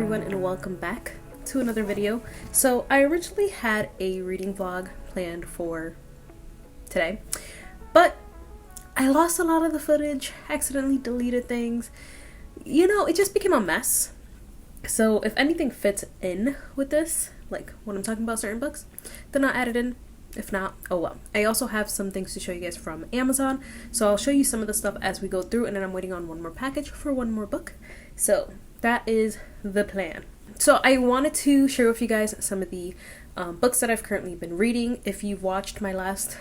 everyone, and welcome back to another video. So I originally had a reading vlog planned for today, but I lost a lot of the footage, accidentally deleted things. It just became a mess. So if anything fits in with this, like when I'm talking about certain books, then I'll add it in. If not, oh well. I also have some things to show you guys from Amazon, so I'll show you some of the stuff as we go through, and then I'm waiting on one more package for one more book. So that is the plan. So I wanted to share with you guys some of the books that I've currently been reading. If you've watched my last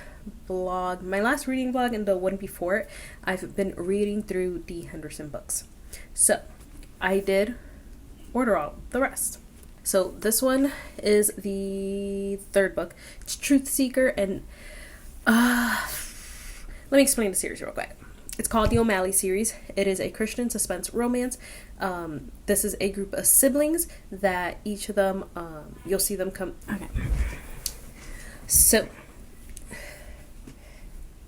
reading vlog and the one before it, I've been reading through the Henderson books. So I did order all the rest. So this one is the third book. It's Truth Seeker, and let me explain the series real quick. It's called the O'Malley series. It is a Christian suspense romance. This is a group of siblings that each of them, you'll see them come. Okay. So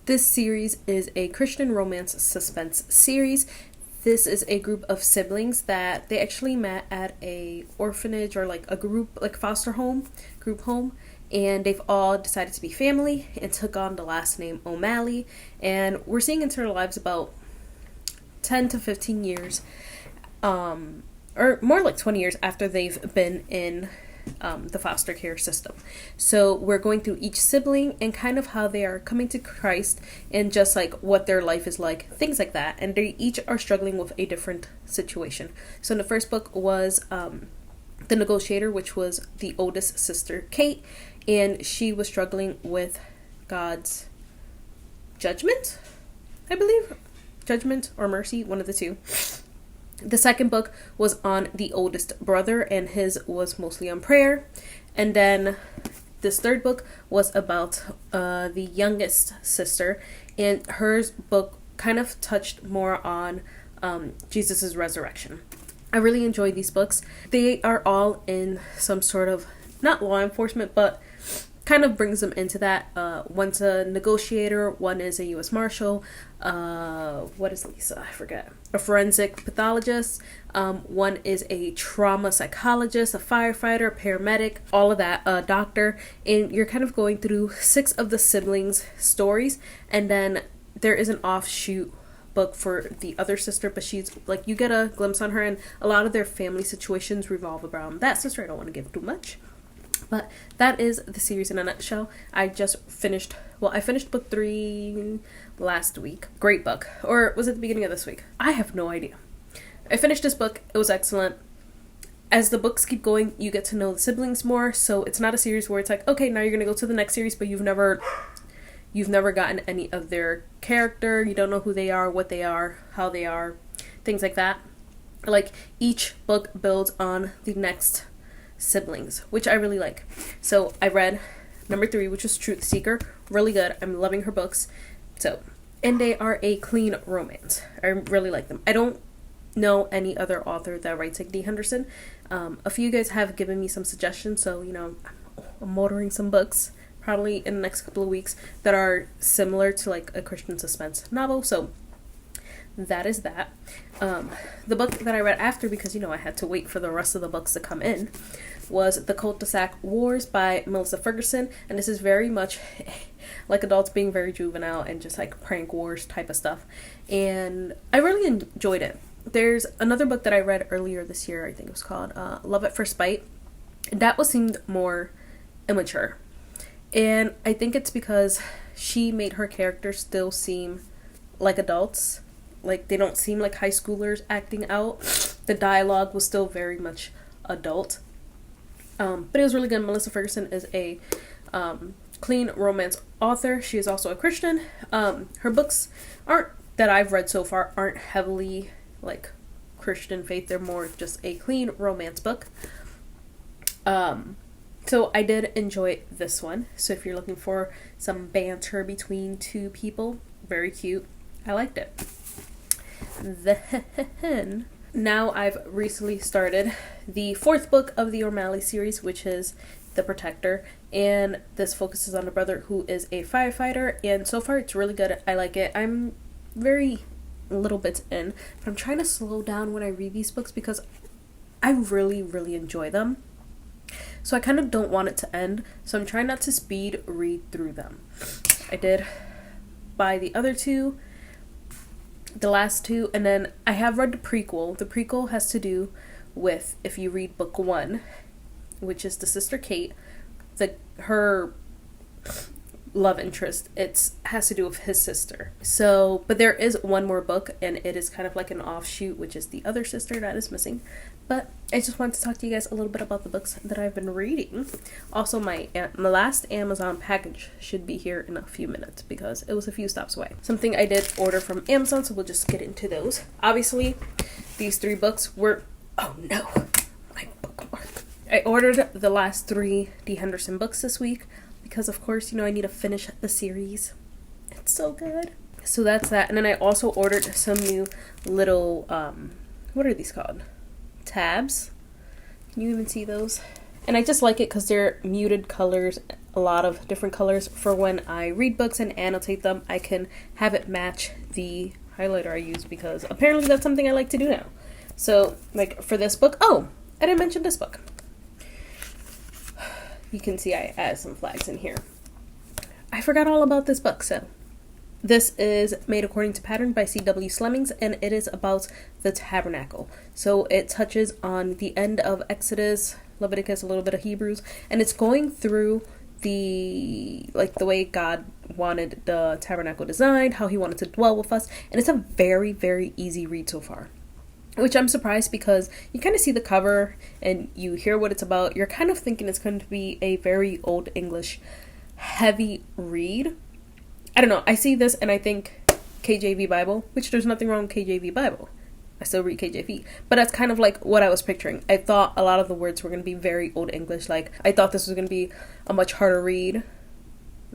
this series is a Christian romance suspense series. This is a group of siblings that they actually met at a orphanage or like a group, like foster home, group home, and they've all decided to be family and took on the last name O'Malley, and we're seeing into their lives about 10 to 15 years, or more like 20 years after they've been in the foster care system. So we're going through each sibling and kind of how they are coming to Christ and just like what their life is like, things like that. And they each are struggling with a different situation. So in the first book was The Negotiator, which was the oldest sister, Kate, and she was struggling with God's judgment, I believe. Judgment or mercy, one of the two. The second book was on the oldest brother, and his was mostly on prayer. And then this third book was about the youngest sister, and her book kind of touched more on Jesus's resurrection. I really enjoyed these books. They are all in some sort of, not law enforcement, but kind of brings them into that. One's a negotiator, one is a U.S. Marshal, what is Lisa? I forget. A forensic pathologist, one is a trauma psychologist, a firefighter, a paramedic, all of that, a doctor, and you're kind of going through 6 of the siblings' stories, and then there is an offshoot book for the other sister, but she's like, you get a glimpse on her, and a lot of their family situations revolve around that sister. I don't want to give too much. But that is the series in a nutshell. I finished book 3 last week. Great book. Or was it the beginning of this week? I have no idea. I finished this book. It was excellent. As the books keep going, you get to know the siblings more. So it's not a series where it's like, okay, now you're going to go to the next series, but you've never gotten any of their character. You don't know who they are, what they are, how they are, things like that. Like, each book builds on the next siblings, which I really like. So I read number 3, which was Truth Seeker. Really good. I'm loving her books. So, and they are a clean romance. I really like them. I don't know any other author that writes like D. Henderson. A few guys have given me some suggestions, so I'm ordering some books probably in the next couple of weeks that are similar to like a Christian suspense novel. So that is that. The book that I read after, because I had to wait for the rest of the books to come in, was The Cul-de-Sac Wars by Melissa Ferguson, and this is very much like adults being very juvenile and just like prank wars type of stuff, and I really enjoyed it. There's another book that I read earlier this year, I think it was called Love at First Bite. That seemed more immature, and I think it's because she made her characters still seem like adults. Like, they don't seem like high schoolers acting out. The dialogue was still very much adult. But it was really good. Melissa Ferguson is a clean romance author. She is also a Christian. Her books that I've read so far aren't heavily like Christian faith. They're more just a clean romance book. So I did enjoy this one. So if you're looking for some banter between two people, very cute. I liked it. Then, now I've recently started the 4th book of the O'Malley series, which is The Protector, and this focuses on a brother who is a firefighter, and so far it's really good. I like it. I'm very little bits in, but I'm trying to slow down when I read these books because I really, really enjoy them. So I kind of don't want it to end. So I'm trying not to speed read through them. I did buy the other two, the last two, and then I have read the prequel. The prequel has to do with, if you read book 1, which is the sister Kate, her love interest, it has to do with his sister. So, but there is one more book, and it is kind of like an offshoot, which is the other sister that is missing. But I just wanted to talk to you guys a little bit about the books that I've been reading. Also, my last Amazon package should be here in a few minutes because it was a few stops away. Something I did order from Amazon, so we'll just get into those. Obviously, these 3 books were, oh no, my bookmark. I ordered the last 3 D. Henderson books this week because, of course, I need to finish the series. It's so good. So that's that. And then I also ordered some new little, what are these called? Tabs. Can you even see those? And I just like it because they're muted colors, a lot of different colors for when I read books and annotate them. I can have it match the highlighter I use because apparently that's something I like to do now. So, like for this book, oh, I didn't mention this book. You can see I added some flags in here. I forgot all about this book, so. This is Made According to Pattern by C.W. Slemmings, and it is about the tabernacle. So it touches on the end of Exodus, Leviticus, a little bit of Hebrews, and it's going through the way God wanted the tabernacle designed, how he wanted to dwell with us, and it's a very, very easy read so far. Which I'm surprised because you kind of see the cover and you hear what it's about. You're kind of thinking it's going to be a very Old English heavy read. I don't know. I see this and I think KJV Bible, which there's nothing wrong with KJV Bible. I still read KJV. But that's kind of like what I was picturing. I thought a lot of the words were going to be very Old English. Like, I thought this was going to be a much harder read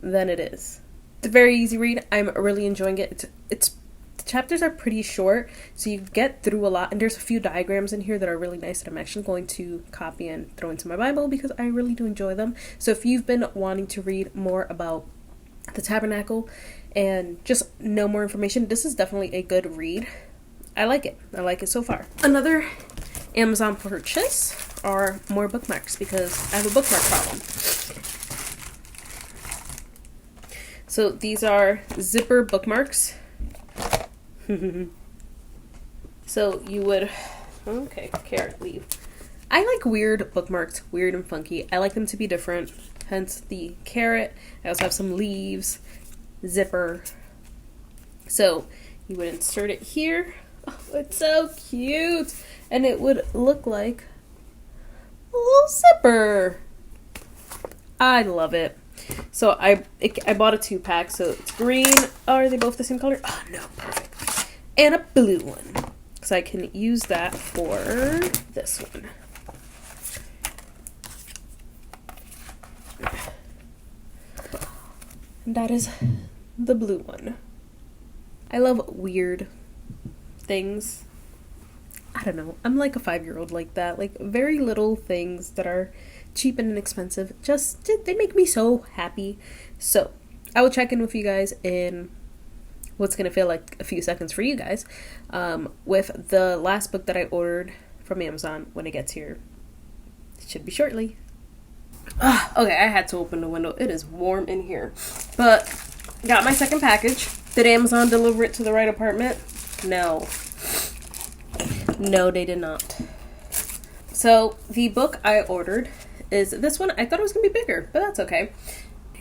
than it is. It's a very easy read. I'm really enjoying it. The chapters are pretty short, so you get through a lot. And there's a few diagrams in here that are really nice that I'm actually going to copy and throw into my Bible because I really do enjoy them. So if you've been wanting to read more about the tabernacle and just know more information, this is definitely a good read. I like it. I like it so far. Another Amazon purchase are more bookmarks because I have a bookmark problem. So these are zipper bookmarks. So you would, okay, carrot, leave. I like weird bookmarks, weird and funky. I like them to be different, hence the carrot. I also have some leaves, zipper. So you would insert it here. Oh, it's so cute. And it would look like a little zipper. I love it. So I bought a 2-pack, so it's green. Are they both the same color? Oh no, perfect. And a blue one, because I can use that for this one. And that is the blue one. I love weird things. I don't know. I'm like a 5-year-old like that. Like very little things that are cheap and inexpensive. Just, they make me so happy. So I will check in with you guys in what's going to feel like a few seconds for you guys with the last book that I ordered from Amazon when it gets here. It should be shortly. Okay, I had to open the window. It is warm in here. But got my second package. Did Amazon deliver it to the right apartment? No. No, they did not. So the book I ordered is this one. I thought it was going to be bigger, but that's okay.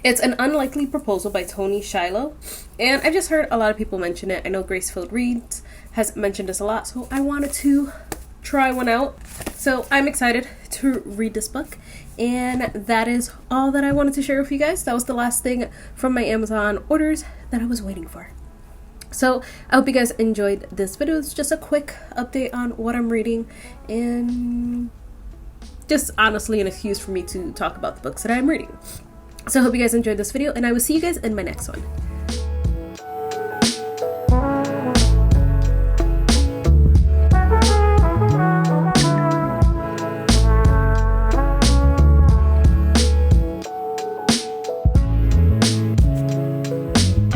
It's An Unlikely Proposal by Tony Shiloh. And I've just heard a lot of people mention it. I know Gracefield Reads has mentioned this a lot, so I wanted to try one out. So I'm excited to read this book. And that is all that I wanted to share with you guys. That was the last thing from my Amazon orders that I was waiting for. So I hope you guys enjoyed this video. It's just a quick update on what I'm reading and just honestly an excuse for me to talk about the books that I'm reading. So I hope you guys enjoyed this video, and I will see you guys in my next one.